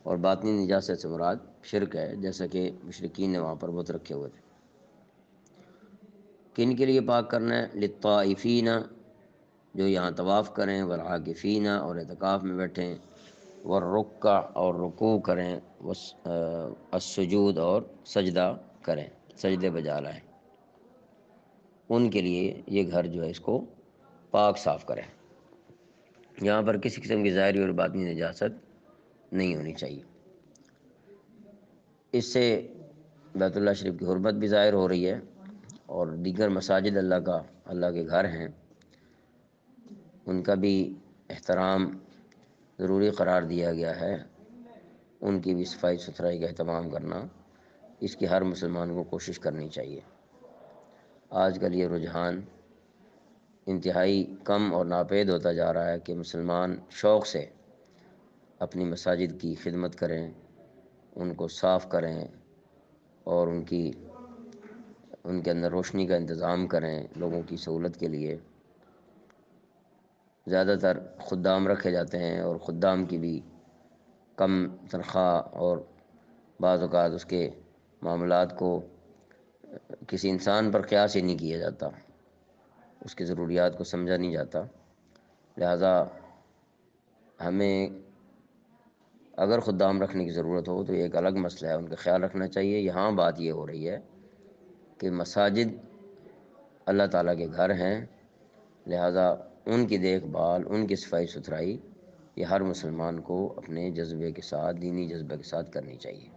اور باطنی نجاست سے مراد شرک ہے، جیسا کہ مشرکین نے وہاں پر بت رکھے ہوئے تھے۔ کن کے لیے پاک کرنا ہے؟ للطائفین، جو یہاں طواف کریں، والعاکفین، اور اعتکاف میں بیٹھیں، والرکع، اور رکوع کریں، السجود، اور سجدہ کریں، سجدے بجا لائیں، ان کے لیے یہ گھر جو ہے اس کو پاک صاف کریں۔ یہاں پر کسی قسم کی ظاہری اور باطنی نجاست نہیں ہونی چاہیے۔ اس سے بیت اللہ شریف کی حرمت بھی ظاہر ہو رہی ہے، اور دیگر مساجد اللہ کے گھر ہیں، ان کا بھی احترام ضروری قرار دیا گیا ہے، ان کی بھی صفائی ستھرائی کا اہتمام کرنا، اس کی ہر مسلمان کو کوشش کرنی چاہیے۔ آج کل یہ رجحان انتہائی کم اور ناپید ہوتا جا رہا ہے کہ مسلمان شوق سے اپنی مساجد کی خدمت کریں، ان کو صاف کریں، اور ان کے اندر روشنی کا انتظام کریں لوگوں کی سہولت کے لیے۔ زیادہ تر خدام رکھے جاتے ہیں، اور خدام کی بھی کم تنخواہ، اور بعض اوقات اس کے معاملات کو کسی انسان پر قیاس ہی نہیں کیا جاتا، اس کی ضروریات کو سمجھا نہیں جاتا۔ لہذا ہمیں اگر خدام رکھنے کی ضرورت ہو تو یہ ایک الگ مسئلہ ہے، ان کا خیال رکھنا چاہیے۔ یہاں بات یہ ہو رہی ہے کہ مساجد اللہ تعالیٰ کے گھر ہیں، لہذا ان کی دیکھ بھال، ان کی صفائی ستھرائی، یہ ہر مسلمان کو اپنے جذبے کے ساتھ، دینی جذبے کے ساتھ کرنی چاہیے۔